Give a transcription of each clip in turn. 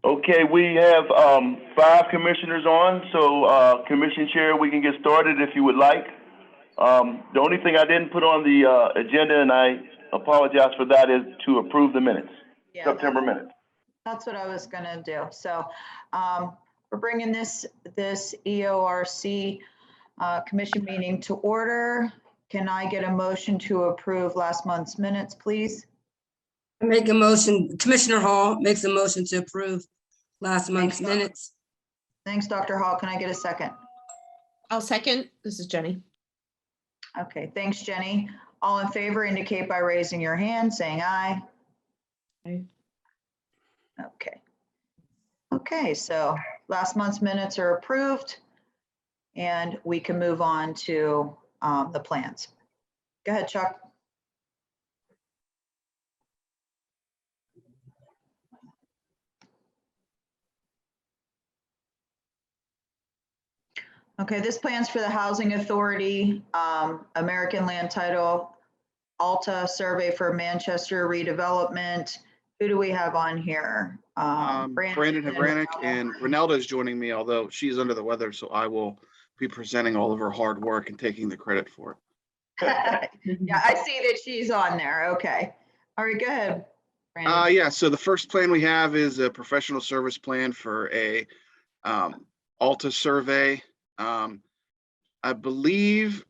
Okay, we have 5 commissioners on, so Commission Chair, we can get started if you would like. The only thing I didn't put on the agenda, and I apologize for that, is to approve the minutes, Yeah, September minutes. that's what I was gonna do. So we're bringing this EORC commission meeting to order. Can I get a motion to approve last month's minutes, please? I make a motion, Commissioner Hall makes a motion to approve last month's Thanks, Doc. minutes. Thanks, Dr. Hall. Can I get a second? I'll second. This is Jenny. Okay, thanks, Jenny. All in favor indicate by raising your hand, saying aye. Aye. Okay. Okay, so last month's minutes are approved and we can move on to the plans. Go ahead, Chuck. Okay, this plan's for the Housing Authority, American Land Title, Alta Survey for Manchester redevelopment. Who do we have on here? Brandon Havranek, and Renelda is joining me, although she's under the weather, so I will be presenting all of her hard work and taking the credit for it. Yeah, I see that she's on there. Okay. All right, go ahead, Brandon. Yeah, so the first plan we have is a professional service plan for a Alta survey. I believe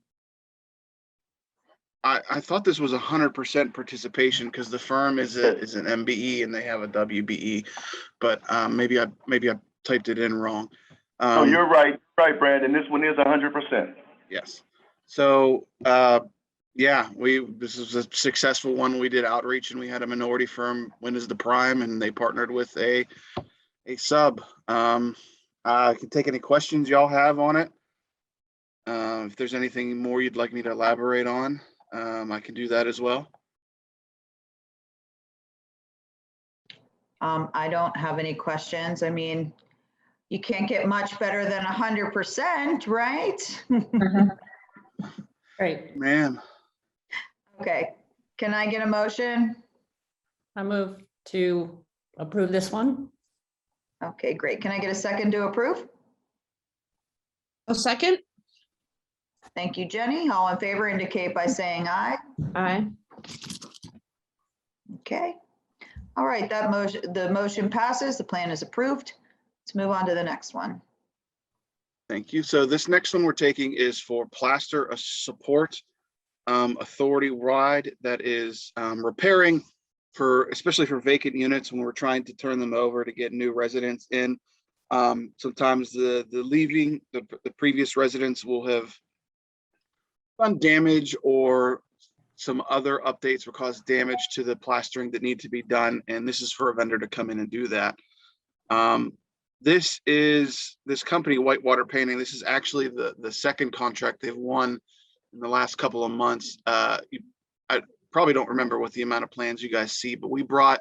I thought this was 100% participation because the firm is an MBE and they have a WBE, but maybe I typed it in wrong. So you're right, Brandon. This one is 100%. Yes. So yeah, this is a successful one. We did outreach and we had a minority firm win as the prime, and they partnered with a sub. I can take any questions y'all have on it. If there's anything more you'd like me to elaborate on, I can do that as well. I don't have any questions. I mean, you can't get much better than 100%, right? Great. Man, Okay, can I get a motion? I move to approve this one. Okay, great. Can I get a second to approve? A second. Thank you, Jenny. All in favor indicate by saying aye. Aye. Okay. All right, the motion passes. The plan is approved. Let's move on to the next one. thank you. So this next one we're taking is for Plaster Support Authority wide, that is repairing especially for vacant units when we're trying to turn them over to get new residents in. Sometimes the previous residents will have done damage, or some other updates will cause damage to the plastering that need to be done, and this is for a vendor to come in and do that. This company, Whitewater Painting. This is actually the second contract they've won in the last couple of months. I probably don't remember what the amount of plans you guys see, but we brought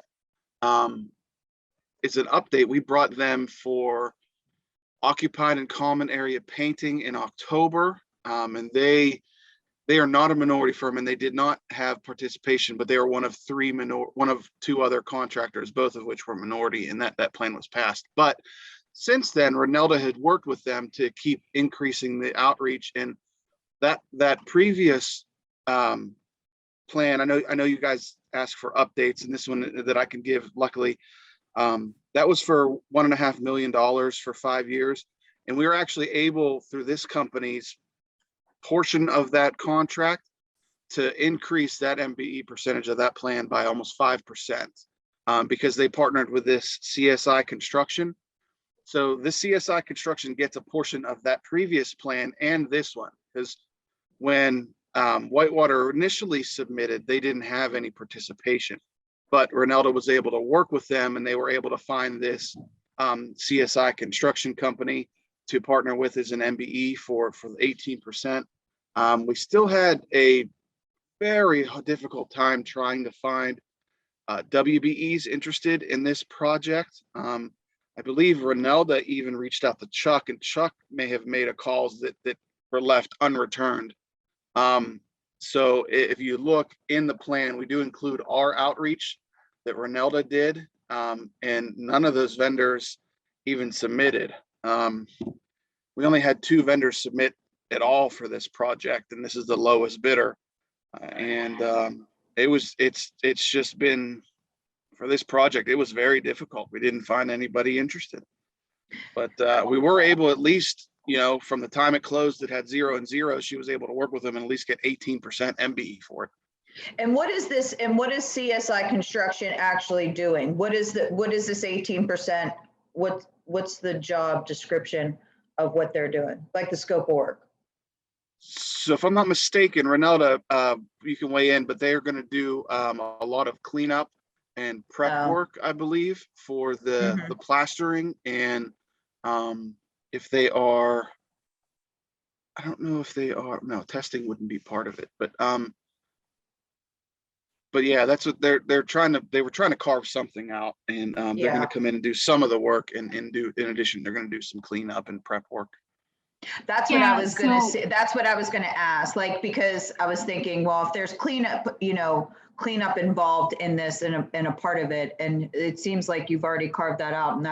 it's an update. We brought them for occupied and common area painting in October, and they are not a minority firm, and they did not have participation, but they are one of two other contractors, both of which were minority, and that plan was passed. But since then, Renelda had worked with them to keep increasing the outreach, and that previous plan, I know you guys asked for updates, and this one that I can give, luckily, that was for $1.5 million for 5 years, and we were actually able, through this company's portion of that contract, to increase that MBE percentage of that plan by almost 5%, because they partnered with this CSI Construction. So this CSI Construction gets a portion of that previous plan and this one, because when Whitewater initially submitted, they didn't have any participation, but Renelda was able to work with them, and they were able to find this CSI Construction company to partner with as an MBE for 18%. We still had a very difficult time trying to find WBEs interested in this project. I believe Renelda even reached out to Chuck, and Chuck may have made a calls that were left unreturned. So if you look in the plan, we do include our outreach that Renelda did and none of those vendors even submitted. We only had 2 vendors submit at all for this project, and this is the lowest bidder. It's just been, for this project, it was very difficult. We didn't find anybody interested. But we were able, at least, from the time it closed, it had 0 and 0. She was able to work with them and at least get 18% MBE for it. And what is this, and what is CSI Construction actually doing? What is this 18%? What's the job description of what they're doing, like the scope of work? So if I'm not mistaken, Renelda, you can weigh in, but they are going to do a lot of cleanup and prep work, I believe, for the plastering. And if they are, I don't know if they are, no, testing wouldn't be part of it, but yeah, that's what they were trying to carve something out, and they're going to come in and do some of the work, and do, in addition, they're going to do some cleanup and prep work. That's what I was gonna say. That's what I was gonna ask, like, because I was thinking, well, if there's cleanup involved in this and a part of it, and it seems like you've already carved that out, and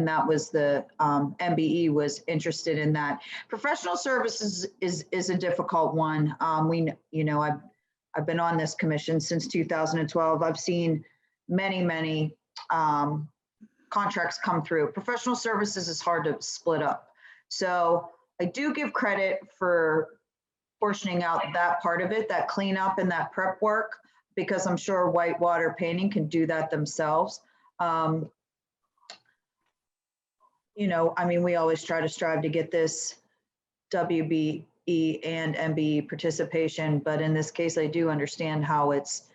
that was the MBE was interested in that. Professional services is a difficult one. I've been on this commission since 2012. I've seen many contracts come through. Professional services is hard to split up. So I do give credit for portioning out that part of it, that cleanup and that prep work, because I'm sure Whitewater Painting can do that themselves. We always try to strive to get this WBE and MBE participation, but in this case, I do understand how it's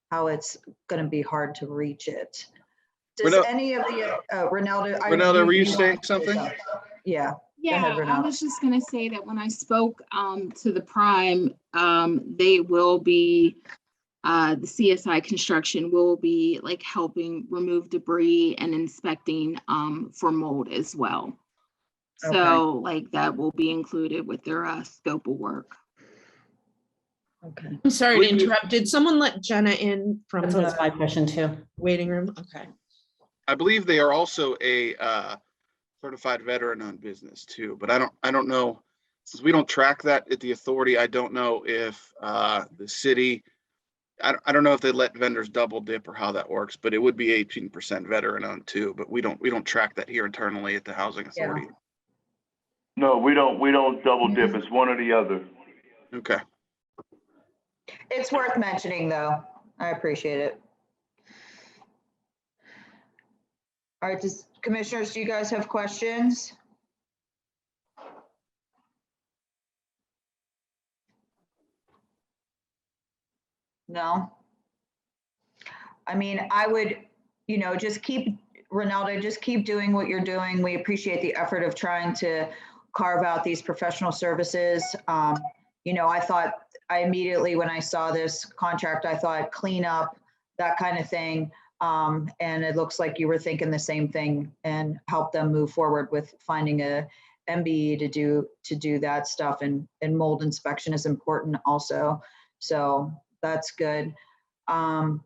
going to be hard to reach it. Does any of the Renelda, were you saying something? Yeah. Yeah, I was just gonna say that when I spoke to the Prime, they will be, the CSI Construction will be like helping remove debris and inspecting for mold as well. So like that will be included with their scope of work. Okay. I'm sorry to interrupt. Did someone let Jenna in from That's what was my the question too. waiting room? Okay. I believe they are also a certified veteran-owned business too, but I don't know, since we don't track that at the authority. I don't know if the city, I don't know if they let vendors double dip or how that works, but it would be 18% veteran-owned too. But we don't track that here internally at the housing authority. No, we don't double dip. It's one or the other. Okay. It's worth mentioning, though. I appreciate it. All right, commissioners, do you guys have questions? No? I mean, I would, Renaldo, just keep doing what you're doing. We appreciate the effort of trying to carve out these professional services. I immediately, when I saw this contract, I thought cleanup, that kind of thing. And it looks like you were thinking the same thing, and help them move forward with finding a MBE to do that stuff. And mold inspection is important also. So that's good. I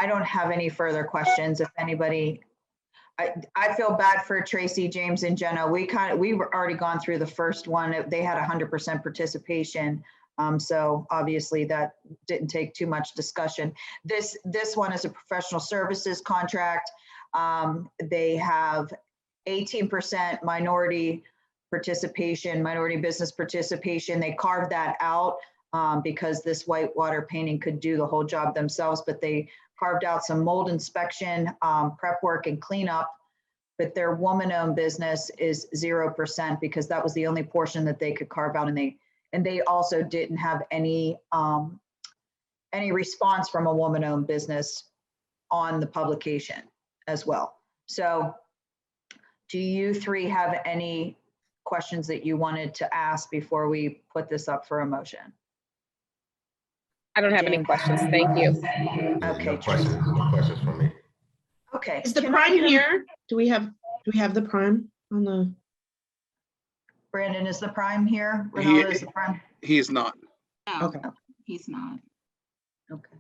don't have any further questions. If anybody, I feel bad for Tracy, James, and Jenna. We've already gone through the first one. They had 100% participation. So obviously that didn't take too much discussion. This one is a professional services contract. They have 18% minority participation, minority business participation. They carved that out because this Whitewater Painting could do the whole job themselves, but they carved out some mold inspection, prep work, and cleanup. But their woman-owned business is 0% because that was the only portion that they could carve out, and they also didn't have any response from a woman-owned business on the publication as well. So do you three have any questions that you wanted to ask before we put this up for a motion? I don't have any questions. Thank you. Okay. No questions from me. Okay. Is the Can I Prime get a- here? Do we have the Prime on the? Brandon, is the Prime here? Ronaldo, is the Prime? He is not. No, Okay. he's not. Okay.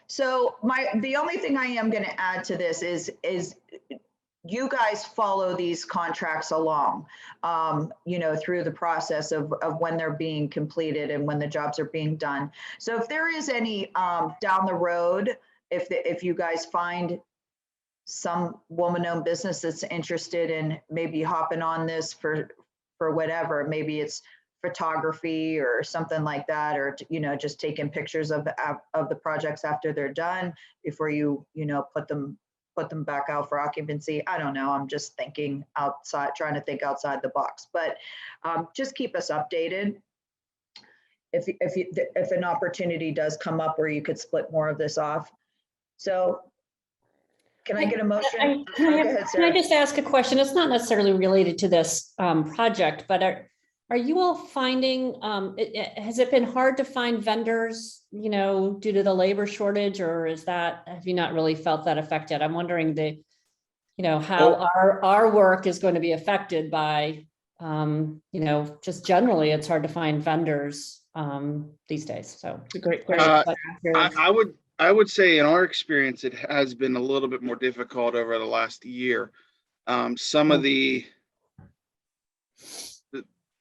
So the only thing I am gonna add to this is you guys follow these contracts along, through the process of when they're being completed and when the jobs are being done. So if there is any, down the road, if you guys find some woman-owned business that's interested in maybe hopping on this for whatever, maybe it's photography or something like that, or just taking pictures of the projects after they're done before you put them back out for occupancy. I don't know. I'm just thinking outside, trying to think outside the box, but just keep us updated. If an opportunity does come up where you could split more of this off. So can I get a motion? Can Go ahead, I Sarah. just ask a question? It's not necessarily related to this project, but are you all finding, has it been hard to find vendors, due to the labor shortage, or have you not really felt that affected? I'm wondering how our work is going to be affected by, just generally, it's hard to find vendors these days. So it's a great question. I would say in our experience, it has been a little bit more difficult over the last year. Some of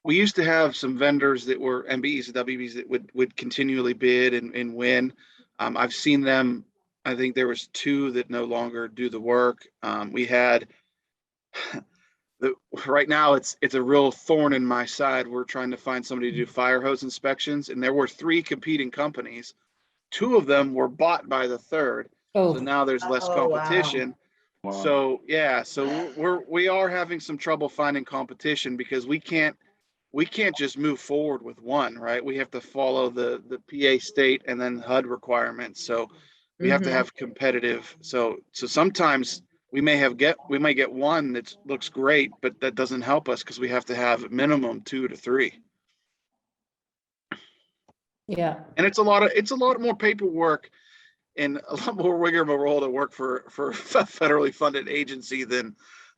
we used to have some vendors that were MBEs and WBs that would continually bid and win. I've seen them. I think there was 2 that no longer do the work. We had right now it's a real thorn in my side. We're trying to find somebody to do fire hose inspections, and there were 3 competing companies. 2 of them were bought by the 3rd. So now there's less competition. Wow. So yeah, so we are having some trouble finding competition because we can't just move forward with one, right? We have to follow the PA state and then HUD requirements. So we have to have competitive. So sometimes we may get one that looks great, but that doesn't help us because we have to have minimum 2 to 3. Yeah. And it's a lot more paperwork and a lot more rigmarole to work for a federally funded agency than,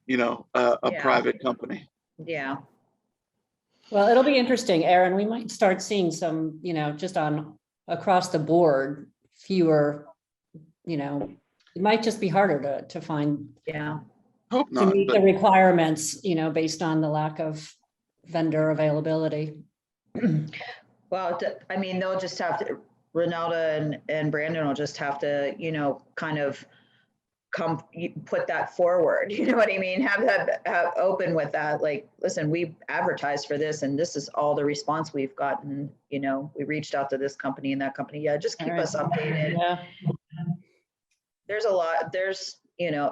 a private company. Yeah. Well, it'll be interesting, Aaron. We might start seeing some, just on across the board, fewer, it might just be harder to find. Yeah. Hope To not. meet the requirements, based on the lack of vendor availability. Well, they'll just have to, Ronalda and Brandon will just have to, kind of put that forward. You know what I mean? Have open with that. Like, listen, we advertised for this and this is all the response we've gotten. We reached out to this company and that company. Yeah, just keep us updated. Yeah. There's a lot,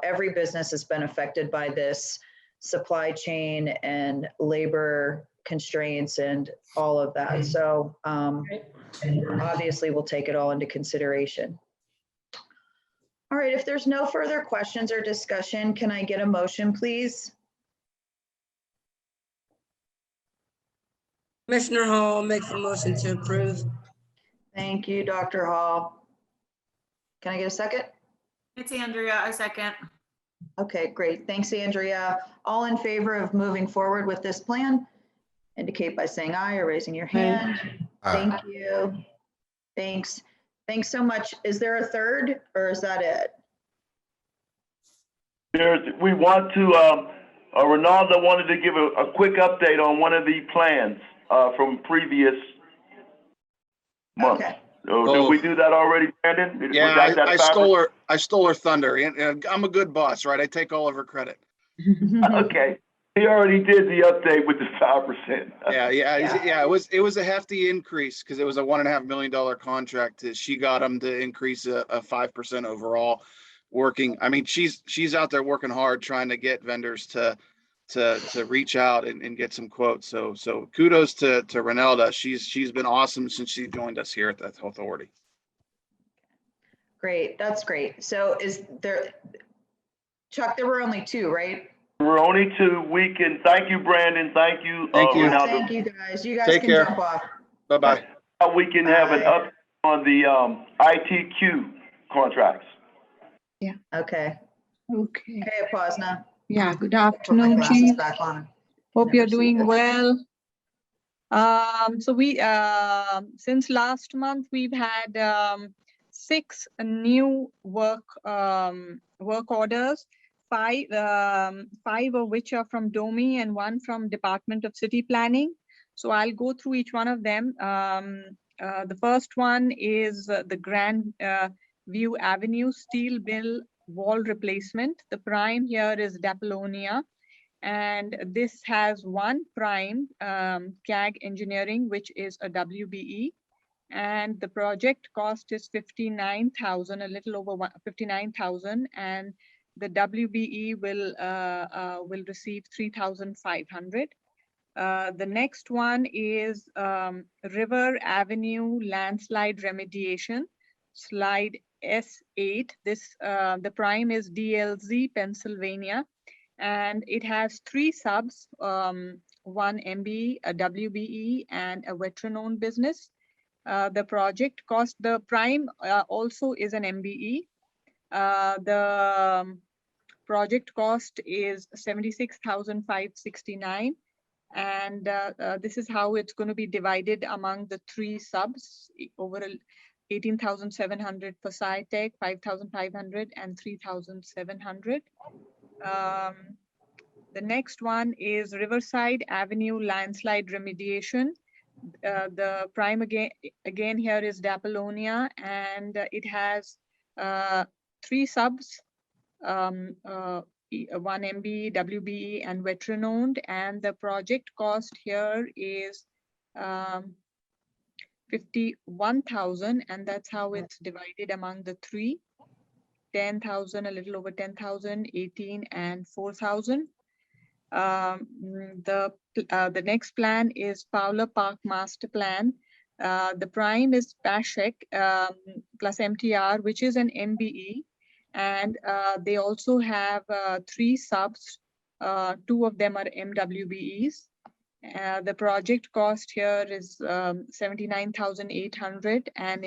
every business has been affected by this supply chain and labor constraints and all of that. So obviously we'll take it all into consideration. All right, if there's no further questions or discussion, can I get a motion, please? Commissioner Hall makes a motion to approve. Thank you, Dr. Hall. Can I get a second? It's Andrea, I second. Okay, great. Thanks, Andrea. All in favor of moving forward with this plan, indicate by saying aye or raising your hand. Aye. Thank you. Thanks. Thanks so much. Is there a third or is that it? We want to, Ronaldo wanted to give a quick update on one of the plans from previous months. Okay. So did we do that already, Brandon? Yeah, I stole her thunder, and I'm a good boss, right? I take all of her credit. Okay. He already did the update with the 5%. Yeah. It was a hefty increase because it was a $1.5 million contract. She got him to increase a 5% overall. Working, she's out there working hard trying to get vendors to reach out and get some quotes. So kudos to Ronalda. She's been awesome since she joined us here at the authority. Great, that's great. So Chuck, there were only 2, right? We're only 2. We can, thank you, Brandon. Thank you. Thank you. Ronaldo. Thank you, guys. You guys Take can care. jump off. Bye-bye. We can have an up on the ITQ contracts. Okay. Okay. Hey, Posna. Yeah, good Put my afternoon, glasses Chief. back on. Hope you're Never see doing this. well. So we, since last month, we've had 6 new work orders, five of which are from DOMI and 1 from Department of City Planning. So I'll go through each one of them. The first one is the Grand View Avenue steel mill wall replacement. The prime here is Daplonia, and this has 1 prime, CAG Engineering, which is a WBE, and the project cost is 59,000, a little over 59,000, and the WBE will receive 3,500. The next one is River Avenue landslide remediation, slide S8. This the prime is DLZ Pennsylvania, and it has 3 subs, 1 MBE, a WBE, and a veteran-owned business. The project cost, the prime also is an MBE. The project cost is 76,569. And this is how it's going to be divided among the 3 subs, over 18,700 for SciTech, 5,500 and 3,700. The next one is Riverside Avenue landslide remediation. The prime again here is Daplonia, and it has 3 subs, 1 MB, WBE, and veteran owned, and the project cost here is 51,000, and that's how it's divided among the 3. 10,000, a little over 10,000, 18, and 4,000. The next plan is Fowler Park Master Plan. The prime is Pashek plus MTR, which is an MBE. And they also have 3 subs. 2 of them are MWBEs. The project cost here is 79,800, and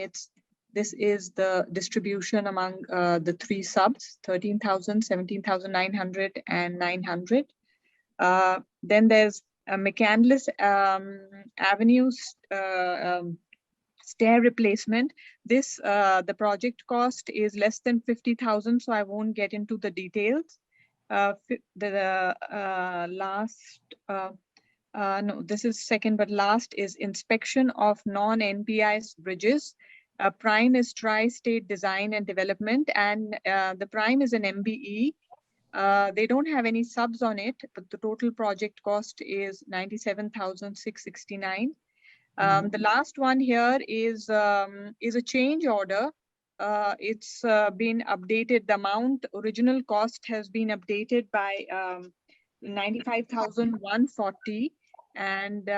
this is the distribution among the 3 subs: 13,000, 17,900, and 900. Then there's McCandless Avenue stair replacement. This the project cost is less than 50,000, so I won't get into the details. No, this is second, but last is inspection of non-NPI's bridges. Prime is Tri-State Design and Development, and the prime is an MBE. They don't have any subs on it, but the total project cost is 97,669. The last one here is a change order. It's been updated. The amount original cost has been updated by 95,140, and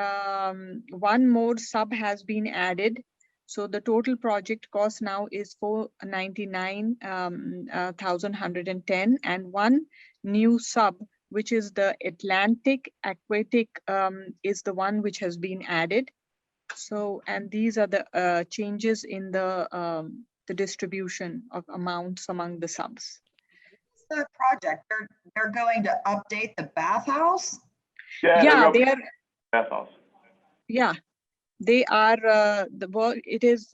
1 more sub has been added. So the total project cost now is 499,110, and 1 new sub, which is the Atlantic Aquatic, is the one which has been added. So, and these are the changes in the distribution of amounts among the subs. The project, they're going to update the bathhouse? Yeah, they are. Bathhouse. Yeah, they are the work. It is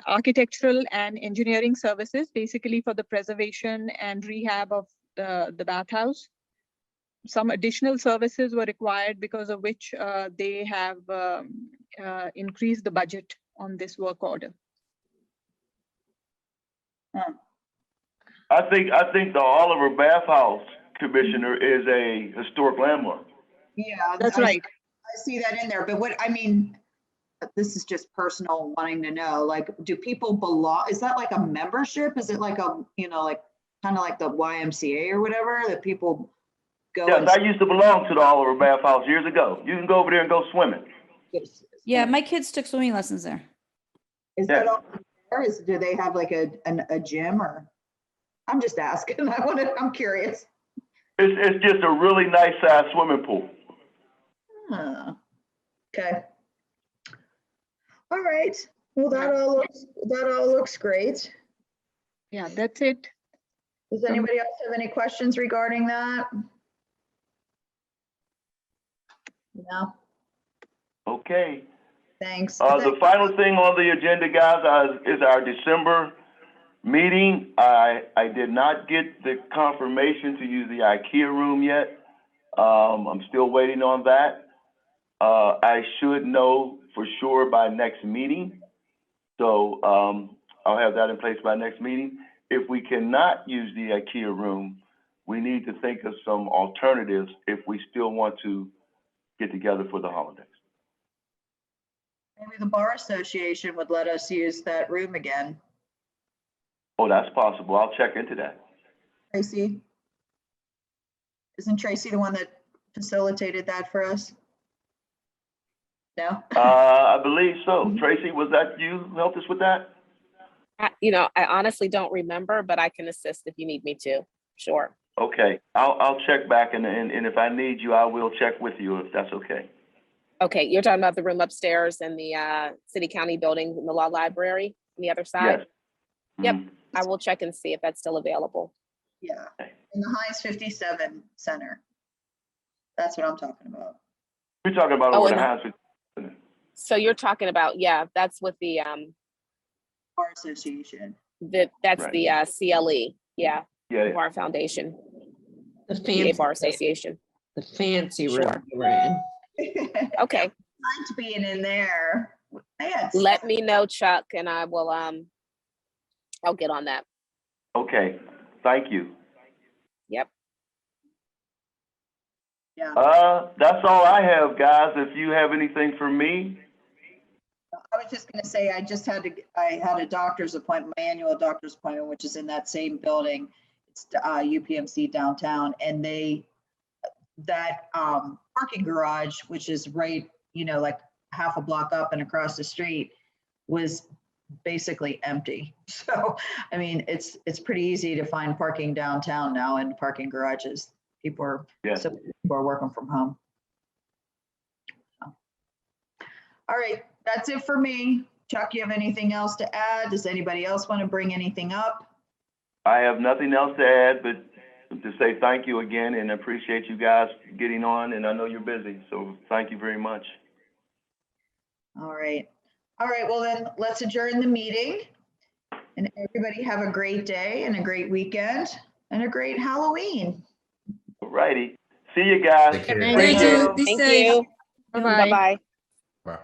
architectural and engineering services, basically for the preservation and rehab of the bathhouse. Some additional services were required, because of which they have increased the budget on this work order. I think the Oliver Bathhouse, Commissioner, is a historic landmark. Yeah, That's right. I see that in there, but what, I mean, this is just personal wanting to know, like, do people belong, is that like a membership? Is it like a, you know, like, kind of like the YMCA or whatever, that people go? Yes, I used to belong to the Oliver Bathhouse years ago. You can go over there and go swimming. Yeah, my kids took swimming lessons there. Is that all there? Do they have like a gym, or? I'm just asking. I'm curious. It's just a really nice size swimming pool. Okay. All right. Well, that all looks great. Yeah, that's it. Does anybody else have any questions regarding that? No. Okay. thanks. The final thing on the agenda, guys, is our December meeting. I did not get the confirmation to use the IKEA room yet. I'm still waiting on that. I should know for sure by next meeting. So, I'll have that in place by next meeting. If we cannot use the IKEA room, we need to think of some alternatives if we still want to get together for the holidays. Maybe the Bar Association would let us use that room again. Oh, that's possible. I'll check into that. Tracy? Isn't Tracy the one that facilitated that for us? No? I believe so. Tracy, was that you who helped us with that? I honestly don't remember, but I can assist if you need me to. Sure. Okay, I'll check back and if I need you, I will check with you if that's okay. Okay, you're talking about the room upstairs in the city county building in the law library on the other side? Yes. Yep, I will check and see if that's still available. Yeah, in the Heinz 57 Center. That's what I'm talking about. You're talking about Oh, over in the the- house. So you're talking about, yeah, that's with the Bar Association. that's Right. the CLE, yeah, Yeah, Bar Foundation, The PA fancy, Bar Association. the fancy room Sure. you were in. Okay, Liked being in there. Yes. let me know, Chuck, and I will I'll get on that. okay, thank you. Yep. Yeah, That's all I have, guys. If you have anything for me, I was just gonna say, I had a doctor's appointment, my annual doctor's appointment, which is in that same building. It's UPMC downtown, and that parking garage, which is right, like half a block up and across the street, was basically empty. So, I mean, it's pretty easy to find parking downtown now in parking garages. People yes. are working from home. So. All right, that's it for me. Chuck, you have anything else to add? Does anybody else want to bring anything up? I have nothing else to add, but to say thank you again and appreciate you guys getting on. And I know you're busy, so thank you very much. All right. All right, well then, let's adjourn the meeting. And everybody have a great day and a great weekend and a great Halloween. All righty. See you guys. Take care. Thank you. Be Thank safe. you. Bye-bye. Bye-bye. Bye.